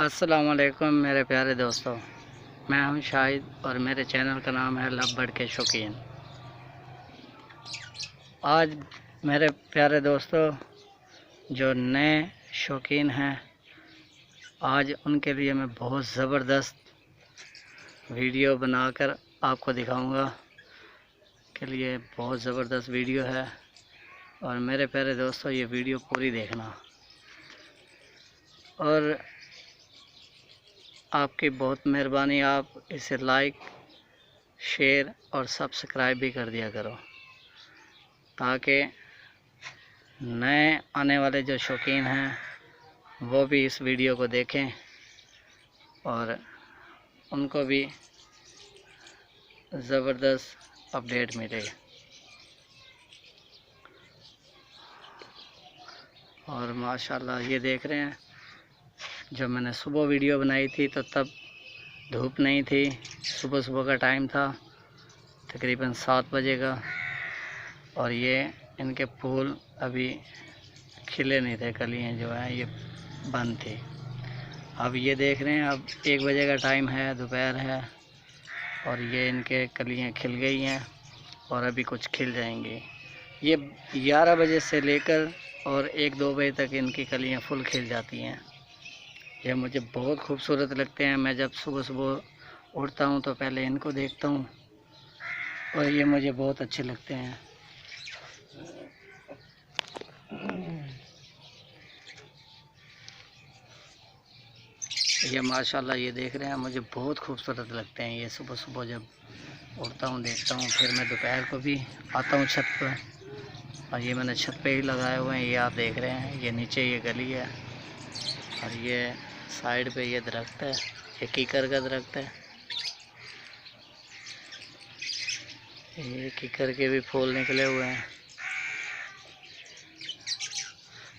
अस्सलाम वालेकुम मेरे प्यारे दोस्तों, मैं हूं शाहिद और मेरे चैनल का नाम है लव बर्ड के शौकीन। आज मेरे प्यारे दोस्तों जो नए शौकीन हैं, आज उनके लिए मैं बहुत ज़बरदस्त वीडियो बनाकर आपको दिखाऊंगा के लिए बहुत ज़बरदस्त वीडियो है। और मेरे प्यारे दोस्तों ये वीडियो पूरी देखना और आपकी बहुत मेहरबानी, आप इसे लाइक शेयर और सब्सक्राइब भी कर दिया करो ताकि नए आने वाले जो शौकीन हैं वो भी इस वीडियो को देखें और उनको भी ज़बरदस्त अपडेट मिले। और माशाल्लाह ये देख रहे हैं, जब मैंने सुबह वीडियो बनाई थी तो तब धूप नहीं थी, सुबह सुबह का टाइम था, तकरीबन 7 बजे का। और ये इनके फूल अभी खिले नहीं थे, कलियाँ जो हैं ये बंद थी। अब ये देख रहे हैं, अब 1 बजे का टाइम है, दोपहर है और ये इनके कलियाँ खिल गई हैं और अभी कुछ खिल जाएंगी। ये 11 बजे से लेकर और 1-2 बजे तक इनकी कलियाँ फुल खिल जाती हैं। ये मुझे बहुत खूबसूरत लगते हैं। मैं जब सुबह सुबह उठता हूँ तो पहले इनको देखता हूँ और ये मुझे बहुत अच्छे लगते हैं। ये माशाल्लाह ये देख रहे हैं, मुझे बहुत खूबसूरत लगते हैं। ये सुबह सुबह जब उठता हूँ देखता हूँ, फिर मैं दोपहर को भी आता हूँ छत पर और ये मैंने छत पे ही लगाए हुए हैं। ये आप देख रहे हैं, ये नीचे ये गली है और ये साइड पे ये दरख्त है, ये कीकर का दरख्त है। ये कीकर के भी फूल निकले हुए हैं।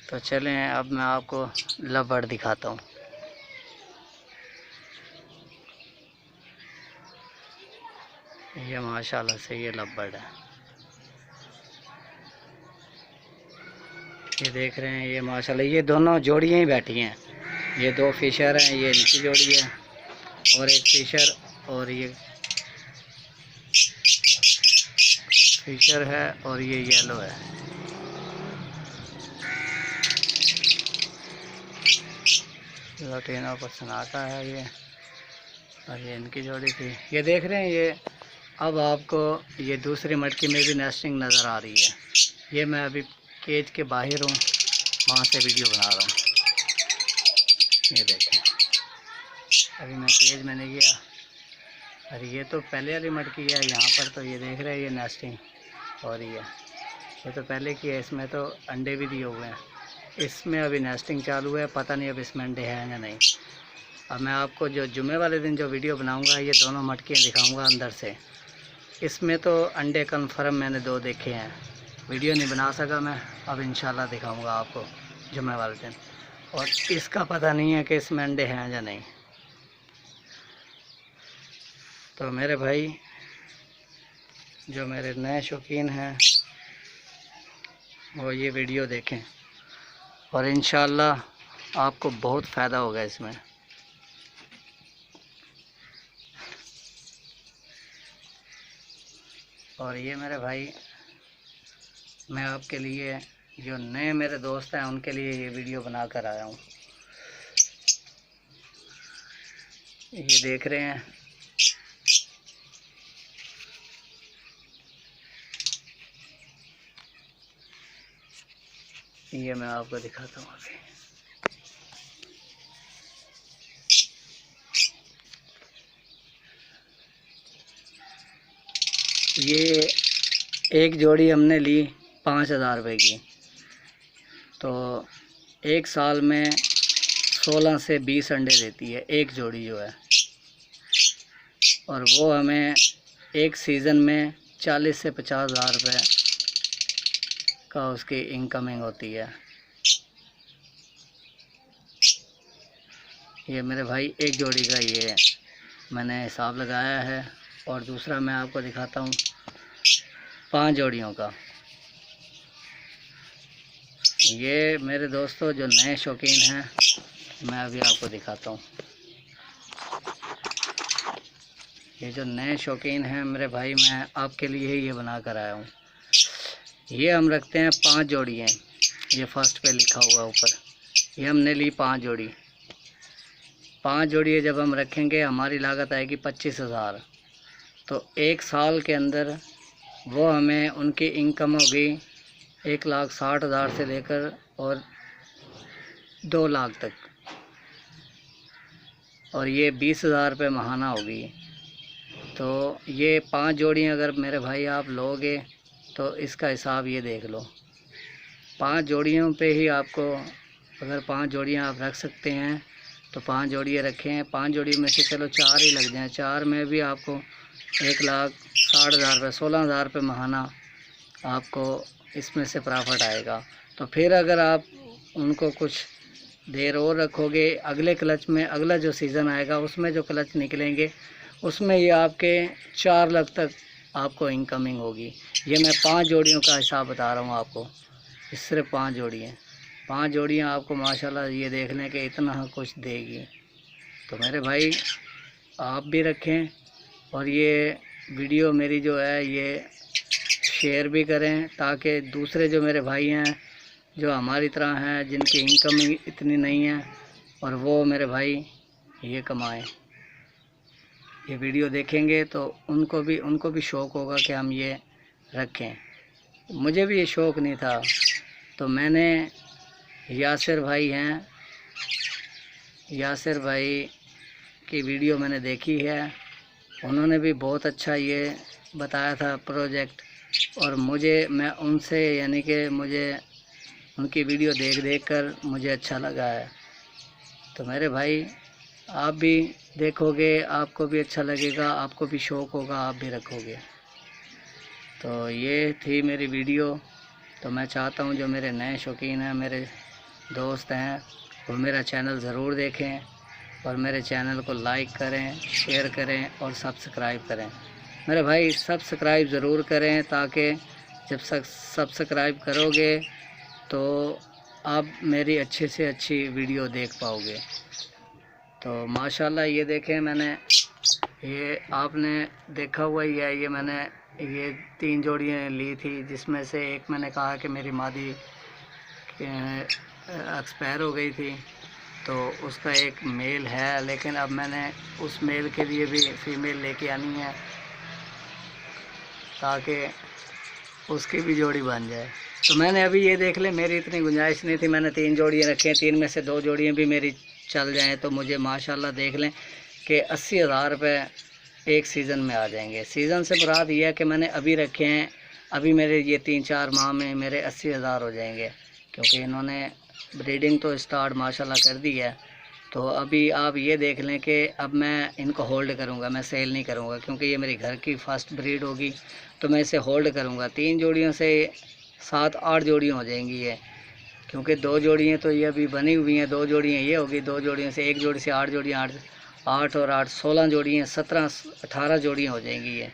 तो चलें अब मैं आपको लव बर्ड दिखाता हूँ। ये माशाल्लाह से ये लव बर्ड है। ये देख रहे हैं, ये माशाल्लाह ये दोनों जोड़ियाँ ही बैठी हैं। ये 2 फिशर हैं, ये इनकी जोड़ी है और एक फिशर, और ये फिशर है और ये येलो है। लटीनों को सनाटा है ये, और ये इनकी जोड़ी थी। ये देख रहे हैं, ये अब आपको ये दूसरी मटकी में भी नेस्टिंग नज़र आ रही है। ये मैं अभी केज के बाहर हूँ, वहाँ से वीडियो बना रहा हूँ। ये देखें, अभी मैं केज में नहीं गया। और ये तो पहले वाली मटकी है, यहाँ पर तो ये देख रहे हैं ये नेस्टिंग हो रही है। ये तो पहले की है, इसमें तो अंडे भी दिए हुए हैं। इसमें अभी नेस्टिंग चालू है, पता नहीं अब इसमें अंडे हैं या नहीं। अब मैं आपको जो जुमे वाले दिन जो वीडियो बनाऊंगा, ये दोनों मटकियाँ दिखाऊंगा अंदर से। इसमें तो अंडे कन्फर्म मैंने 2 देखे हैं, वीडियो नहीं बना सका मैं। अब इंशाल्लाह दिखाऊंगा आपको जुमे वाले दिन। और इसका पता नहीं है कि इसमें अंडे हैं या नहीं। तो मेरे भाई जो मेरे नए शौकीन हैं वो ये वीडियो देखें और इंशाल्लाह आपको बहुत फ़ायदा होगा इसमें। और ये मेरे भाई, मैं आपके लिए जो नए मेरे दोस्त हैं उनके लिए ये वीडियो बना कर आया हूँ। ये देख रहे हैं, ये मैं आपको दिखाता हूँ अभी। ये एक जोड़ी हमने ली 5,000 रुपये की, तो 1 साल में 16 से 20 अंडे देती है एक जोड़ी जो है। और वो हमें एक सीज़न में 40 से 50,000 रुपये का उसकी इनकमिंग होती है। ये मेरे भाई एक जोड़ी का ये मैंने हिसाब लगाया है। और दूसरा मैं आपको दिखाता हूँ 5 जोड़ियों का। ये मेरे दोस्तों जो नए शौकीन हैं मैं अभी आपको दिखाता हूँ। ये जो नए शौकीन हैं मेरे भाई, मैं आपके लिए ही ये बना कर आया हूँ। ये हम रखते हैं 5 जोड़ी हैं, ये फर्स्ट पे लिखा हुआ ऊपर। ये हमने ली 5 जोड़ी। 5 जोड़ी जब हम रखेंगे हमारी लागत आएगी 25,000। तो 1 साल के अंदर वो हमें उनकी इनकम होगी 1,60,000 से लेकर और 2 लाख तक, और ये 20,000 रुपये माहाना होगी। तो ये 5 जोड़ियाँ अगर मेरे भाई आप लोगे तो इसका हिसाब ये देख लो। 5 जोड़ियों पे ही आपको, अगर 5 जोड़ियाँ आप रख सकते हैं तो 5 जोड़ियाँ रखें। 5 जोड़ी में से चलो 4 ही लग जाएँ, 4 में भी आपको 1,60,000 रुपये, 16,000 रुपये माहाना आपको इसमें से प्रॉफिट आएगा। तो फिर अगर आप उनको कुछ देर और रखोगे, अगले क्लच में, अगला जो सीज़न आएगा उसमें जो क्लच निकलेंगे उसमें ये आपके 4 लाख तक आपको इनकमिंग होगी। ये मैं 5 जोड़ियों का हिसाब बता रहा हूँ आपको। इस सिर्फ 5 जोड़ियाँ, 5 जोड़ियाँ आपको माशाल्लाह ये देख लें कि इतना कुछ देगी। तो मेरे भाई आप भी रखें, और ये वीडियो मेरी जो है ये शेयर भी करें, ताकि दूसरे जो मेरे भाई हैं जो हमारी तरह हैं, जिनकी इनकम इतनी नहीं है, और वो मेरे भाई ये कमाएं। ये वीडियो देखेंगे तो उनको भी शौक़ होगा कि हम ये रखें। मुझे भी ये शौक़ नहीं था, तो मैंने यासिर भाई हैं, यासिर भाई की वीडियो मैंने देखी है। उन्होंने भी बहुत अच्छा ये बताया था प्रोजेक्ट, और मैं उनसे यानी कि मुझे उनकी वीडियो देख कर मुझे अच्छा लगा है। तो मेरे भाई आप भी देखोगे, आपको भी अच्छा लगेगा, आपको भी शौक़ होगा, आप भी रखोगे। तो ये थी मेरी वीडियो। तो मैं चाहता हूँ जो मेरे नए शौकीन हैं, मेरे दोस्त हैं, वो मेरा चैनल ज़रूर देखें, और मेरे चैनल को लाइक करें, शेयर करें और सब्सक्राइब करें। मेरे भाई सब्सक्राइब ज़रूर करें, ताकि जब सब्सक्राइब करोगे तो आप मेरी अच्छे से अच्छी वीडियो देख पाओगे। तो माशाल्लाह ये देखें, मैंने ये आपने देखा हुआ ही है, ये मैंने ये 3 जोड़ियाँ ली थी, जिसमें से एक मैंने कहा कि मेरी मादी एक्सपायर हो गई थी, तो उसका एक मेल है, लेकिन अब मैंने उस मेल के लिए भी फ़ीमेल लेके आनी है, ताकि उसकी भी जोड़ी बन जाए। तो मैंने अभी ये देख ले, मेरी इतनी गुंजाइश नहीं थी, मैंने 3 जोड़ियाँ रखी हैं, 3 में से 2 जोड़ियाँ भी मेरी चल जाएं तो मुझे माशाल्लाह देख लें कि 80,000 रुपये एक सीज़न में आ जाएंगे। सीज़न से मुराद ये है कि मैंने अभी रखे हैं, अभी मेरे ये 3-4 माह में मेरे 80,000 हो जाएंगे, क्योंकि इन्होंने ब्रीडिंग तो स्टार्ट माशाल्लाह कर दी है। तो अभी आप ये देख लें कि अब मैं इनको होल्ड करूँगा, मैं सेल नहीं करूँगा, क्योंकि ये मेरी घर की फ़र्स्ट ब्रीड होगी, तो मैं इसे होल्ड करूँगा। 3 जोड़ियों से 7-8 जोड़ियाँ हो जाएंगी ये, क्योंकि 2 जोड़ियाँ तो ये अभी बनी हुई हैं, 2 जोड़ियाँ ये होगी, 2 जोड़ियों से 1 जोड़ी से 8 जोड़ियाँ, 8 और 8 16 जोड़ियाँ, 17-18 जोड़ियाँ हो जाएंगी ये।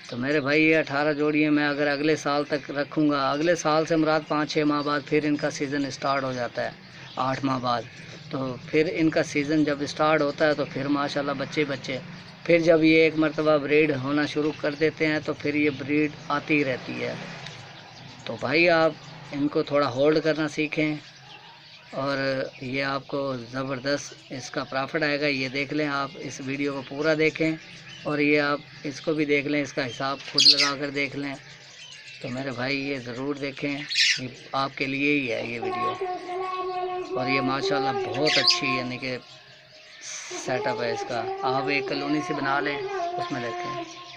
तो मेरे भाई ये 18 जोड़ियाँ मैं अगर अगले साल तक रखूँगा, अगले साल से मुराद 5-6 माह बाद फिर इनका सीज़न स्टार्ट हो जाता है, 8 माह बाद। तो फिर इनका सीज़न जब स्टार्ट होता है तो फिर माशाल्लाह बच्चे फिर जब ये एक मरतबा ब्रीड होना शुरू कर देते हैं तो फिर ये ब्रीड आती ही रहती है। तो भाई आप इनको थोड़ा होल्ड करना सीखें, और ये आपको ज़बरदस्त इसका प्रॉफिट आएगा। ये देख लें, आप इस वीडियो को पूरा देखें, और ये आप इसको भी देख लें, इसका हिसाब खुद लगा कर देख लें। तो मेरे भाई ये ज़रूर देखें, ये आपके लिए ही है ये वीडियो। और ये माशाल्लाह बहुत अच्छी यानी कि सेटअप है इसका। आप एक कॉलोनी से बना लें, उसमें देखें।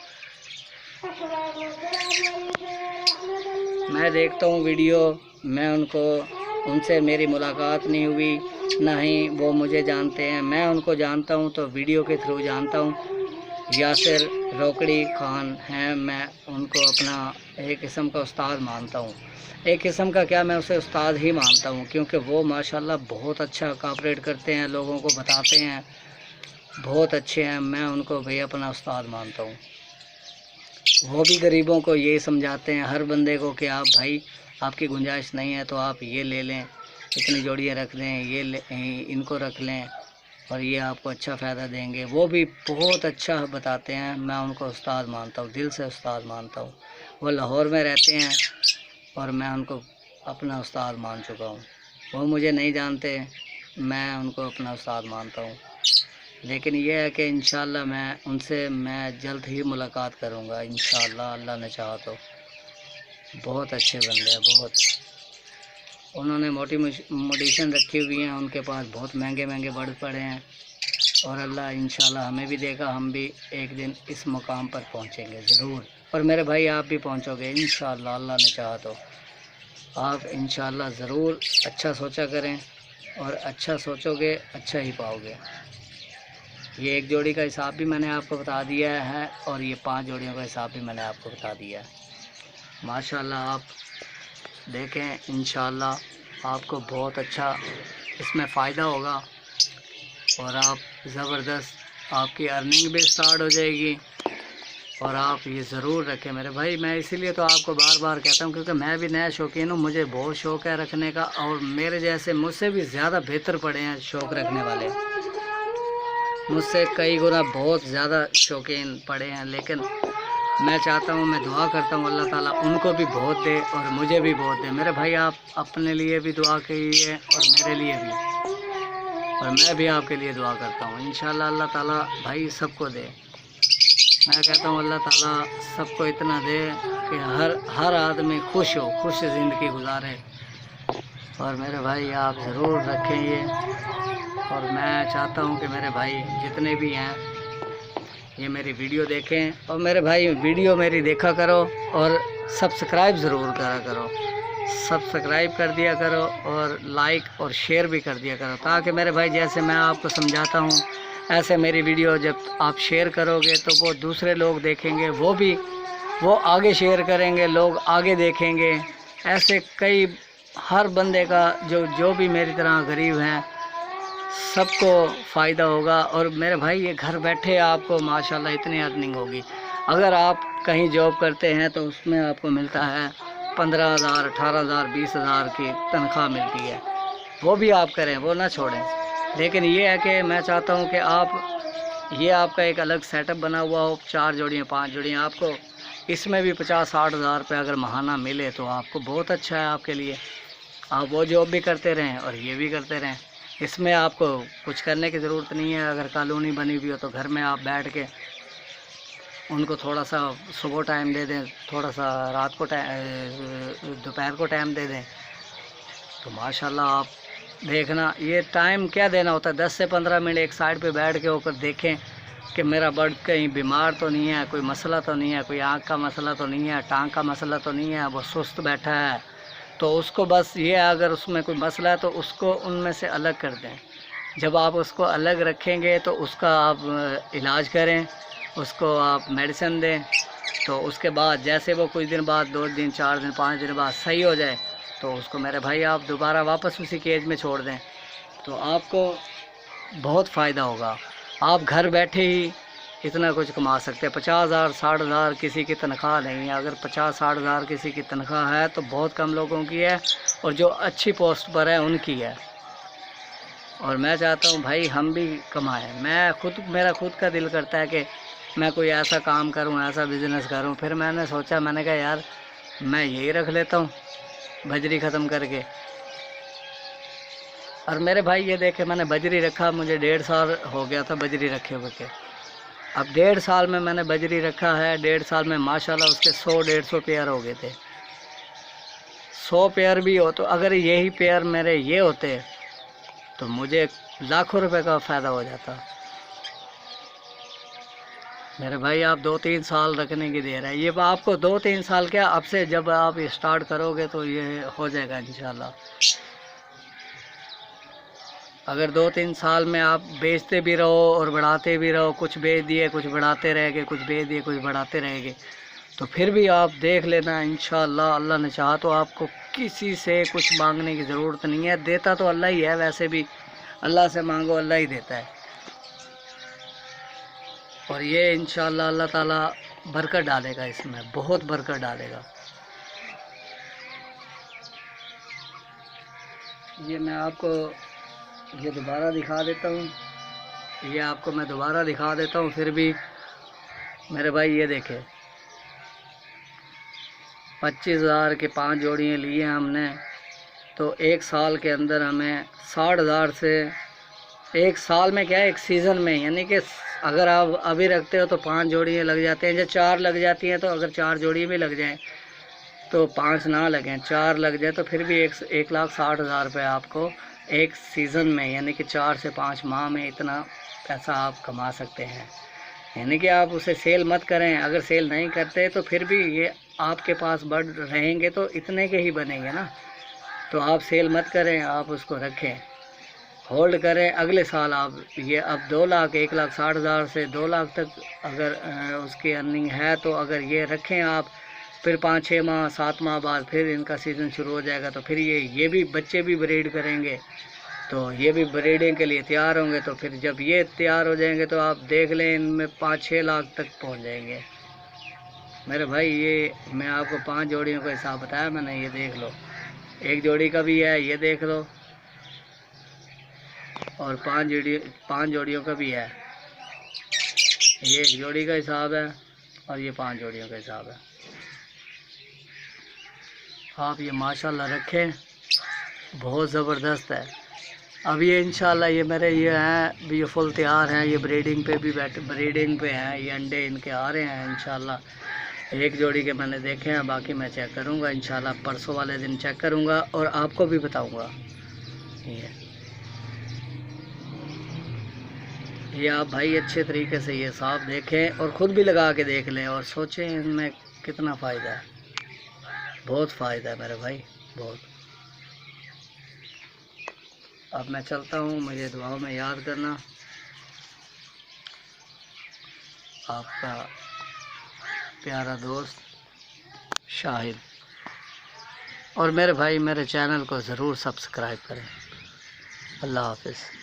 मैं देखता हूँ वीडियो, मैं उनसे मेरी मुलाकात नहीं हुई, ना ही वो मुझे जानते हैं। मैं उनको जानता हूँ तो वीडियो के थ्रू जानता हूँ। यासिर रोकड़ी खान हैं, मैं उनको अपना एक किस्म का उस्ताद मानता हूँ। एक किस्म का क्या, मैं उसे उस्ताद ही मानता हूँ, क्योंकि वो माशाल्लाह बहुत अच्छा कोऑपरेट करते हैं, लोगों को बताते हैं, बहुत अच्छे हैं। मैं उनको भाई अपना उस्ताद मानता हूँ। वो भी गरीबों को ये समझाते हैं, हर बंदे को, कि आप भाई आपकी गुंजाइश नहीं है तो आप ये ले लें, इतनी जोड़ियाँ रख लें, इनको रख लें और ये आपको अच्छा फ़ायदा देंगे। वो भी बहुत अच्छा बताते हैं, मैं उनको उस्ताद मानता हूँ, दिल से उस्ताद मानता हूँ। वो लाहौर में रहते हैं और मैं उनको अपना उस्ताद मान चुका हूँ। वो मुझे नहीं जानते, मैं उनको अपना उस्ताद मानता हूँ। लेकिन ये है कि इंशाअल्लाह मैं जल्द ही मुलाकात करूँगा इंशाअल्लाह, अल्लाह ने चाहा तो। बहुत अच्छे बंदे हैं, बहुत। उन्होंने मोटिवेशन रखी हुई हैं, उनके पास बहुत महंगे महंगे बर्ड पड़े हैं और अल्लाह इंशाल्लाह हमें भी देगा, हम भी एक दिन इस मुकाम पर पहुंचेंगे ज़रूर। और मेरे भाई आप भी पहुंचोगे इंशाल्लाह, अल्लाह ने चाहा तो। आप इंशाल्लाह ज़रूर अच्छा सोचा करें और अच्छा सोचोगे अच्छा ही पाओगे। ये एक जोड़ी का हिसाब भी मैंने आपको बता दिया है और ये 5 जोड़ियों का हिसाब भी मैंने आपको बता दिया है। माशाल्लाह आप देखें, इंशाल्लाह आपको बहुत अच्छा इसमें फ़ायदा होगा और आप ज़बरदस्त आपकी अर्निंग भी स्टार्ट हो जाएगी। और आप ये ज़रूर रखें मेरे भाई, मैं इसीलिए तो आपको बार बार कहता हूँ क्योंकि मैं भी नया शौकीन हूँ, मुझे बहुत शौक़ है रखने का और मेरे जैसे मुझसे भी ज़्यादा बेहतर पड़े हैं शौक़ रखने वाले, मुझसे कई गुना बहुत ज़्यादा शौकीन पड़े हैं। लेकिन मैं चाहता हूँ, मैं दुआ करता हूँ अल्लाह ताला उनको भी बहुत दे और मुझे भी बहुत दे। मेरे भाई आप अपने लिए भी दुआ कीजिए और मेरे लिए भी, और मैं भी आपके लिए दुआ करता हूँ। इंशाल्लाह अल्लाह ताला भाई सबको दे। मैं कहता हूँ अल्लाह ताला सबको इतना दे कि हर आदमी खुश हो, खुश ज़िंदगी गुजारे। और मेरे भाई आप ज़रूर रखें ये। और मैं चाहता हूँ कि मेरे भाई जितने भी हैं ये मेरी वीडियो देखें और मेरे भाई वीडियो मेरी देखा करो और सब्सक्राइब ज़रूर करा करो, सब्सक्राइब कर दिया करो और लाइक और शेयर भी कर दिया करो, ताकि मेरे भाई जैसे मैं आपको समझाता हूँ ऐसे मेरी वीडियो जब आप शेयर करोगे तो वो दूसरे लोग देखेंगे, वो आगे शेयर करेंगे, लोग आगे देखेंगे। ऐसे कई हर बंदे का जो भी मेरी तरह गरीब हैं सबको फ़ायदा होगा। और मेरे भाई ये घर बैठे आपको माशाल्लाह इतनी अर्निंग होगी। अगर आप कहीं जॉब करते हैं तो उसमें आपको मिलता है 15,000, 18,000, 20,000 की तनख्वाह मिलती है, वो भी आप करें, वो ना छोड़ें। लेकिन ये है कि मैं चाहता हूँ कि आपका एक अलग सेटअप बना हुआ हो, 4 जोड़ियाँ 5 जोड़ियाँ, आपको इसमें भी 50-60 हज़ार रुपये अगर महाना मिले तो आपको बहुत अच्छा है आपके लिए। आप वो जॉब भी करते रहें और ये भी करते रहें, इसमें आपको कुछ करने की ज़रूरत नहीं है। अगर कॉलोनी बनी हुई हो तो घर में आप बैठ के उनको थोड़ा सा सुबह टाइम दे दें, थोड़ा सा रात को दोपहर को टाइम दे दें, तो माशाल्लाह आप देखना ये टाइम क्या देना होता है, 10 से 15 मिनट एक साइड पे बैठ के होकर देखें कि मेरा बर्ड कहीं बीमार तो नहीं है, कोई मसला तो नहीं है, कोई आँख का मसला तो नहीं है, टांग का मसला तो नहीं है, वो सुस्त बैठा है, तो उसको बस ये अगर उसमें कोई मसला है तो उसको उनमें से अलग कर दें। जब आप उसको अलग रखेंगे तो उसका आप इलाज करें, उसको आप मेडिसिन दें, तो उसके बाद जैसे वो कुछ दिन बाद 2 दिन 4 दिन 5 दिन बाद सही हो जाए तो उसको मेरे भाई आप दोबारा वापस उसी केज में छोड़ दें, तो आपको बहुत फ़ायदा होगा। आप घर बैठे ही इतना कुछ कमा सकते हैं। 50,000 60,000 किसी की तनख्वाह नहीं है। अगर 50-60 हज़ार किसी की तनख्वाह है तो बहुत कम लोगों की है और जो अच्छी पोस्ट पर है उनकी है। और मैं चाहता हूँ भाई हम भी कमाएं। मेरा खुद का दिल करता है कि मैं कोई ऐसा काम करूँ, ऐसा बिज़नेस करूँ। फिर मैंने सोचा, मैंने कहा यार मैं यही रख लेता हूँ बजरी ख़त्म करके। और मेरे भाई ये देखे मैंने बजरी रखा, मुझे 1.5 साल हो गया था बजरी रखे हुए के। अब 1.5 साल में मैंने बजरी रखा है, 1.5 साल में माशाल्लाह उसके 100-150 पेयर हो गए थे। 100 पेयर भी हो तो अगर यही पेयर मेरे ये होते तो मुझे लाखों रुपए का फ़ायदा हो जाता। मेरे भाई आप 2-3 साल रखने की देर है, ये आपको 2-3 साल क्या, अब से जब आप स्टार्ट करोगे तो ये हो जाएगा इंशाल्लाह। अगर 2-3 साल में आप बेचते भी रहो और बढ़ाते भी रहो, कुछ बेच दिए कुछ बढ़ाते रहेंगे, कुछ बेच दिए कुछ बढ़ाते रहेंगे, तो फिर भी आप देख लेना इंशाल्लाह अल्लाह ने चाहा तो आपको किसी से कुछ मांगने की ज़रूरत नहीं है। देता तो अल्लाह ही है, वैसे भी अल्लाह से मांगो अल्लाह ही देता है। और ये इंशाल्लाह अल्लाह ताला बरकत डालेगा, इसमें बहुत बरकत डालेगा। ये मैं आपको ये दोबारा दिखा देता हूँ, ये आपको मैं दोबारा दिखा देता हूँ फिर भी मेरे भाई। ये देखें 25,000 के 5 जोड़ियाँ लिए हमने, तो एक साल के अंदर हमें 60,000 से, एक साल में क्या है, एक सीज़न में, यानी कि अगर आप अभी रखते हो तो 5 जोड़ियाँ लग जाते हैं, जब 4 लग जाती हैं, तो अगर 4 जोड़ी भी लग जाएं तो 5 ना लगें, 4 लग जाए तो फिर भी 1,60,000 रुपये आपको एक सीज़न में, यानी कि 4 से 5 माह में इतना पैसा आप कमा सकते हैं। यानी कि आप उसे सेल मत करें, अगर सेल नहीं करते तो फिर भी ये आपके पास बढ़ रहेंगे तो इतने के ही बनेंगे ना। तो आप सेल मत करें, आप उसको रखें, होल्ड करें। अगले साल आप ये अब 2 लाख 1,60,000 से 2 लाख तक अगर उसकी अर्निंग है, तो अगर ये रखें आप, फिर 5-6 माह 7 माह बाद फिर इनका सीज़न शुरू हो जाएगा, तो फिर ये भी बच्चे भी ब्रीड करेंगे, तो ये भी ब्रीडिंग के लिए तैयार होंगे। तो फिर जब ये तैयार हो जाएंगे तो आप देख लें इनमें 5-6 लाख तक पहुंच जाएंगे मेरे भाई। ये मैं आपको 5 जोड़ियों का हिसाब बताया मैंने, ये देख लो, एक जोड़ी का भी है, ये देख लो, और 5 जोड़ियों का भी है। ये एक जोड़ी का हिसाब है और ये 5 जोड़ियों का हिसाब है। आप ये माशाल्लाह रखें, बहुत ज़बरदस्त है। अब ये इंशाल्लाह ये मेरे ये हैं भी, ये फुल तैयार हैं, ये ब्रीडिंग पे भी ब्रीडिंग पे हैं, ये अंडे इनके आ रहे हैं इंशाल्लाह। एक जोड़ी के मैंने देखे हैं, बाकी मैं चेक करूँगा इंशाल्लाह, परसों वाले दिन चेक करूँगा और आपको भी बताऊँगा। ये आप भाई अच्छे तरीके से ये साफ देखें और ख़ुद भी लगा के देख लें और सोचें इनमें कितना फ़ायदा है। बहुत फ़ायदा है मेरे भाई, बहुत। अब मैं चलता हूँ, मुझे दुआओं में याद करना। आपका प्यारा दोस्त शाहिद। और मेरे भाई मेरे चैनल को ज़रूर सब्सक्राइब करें। अल्लाह हाफ़िज़।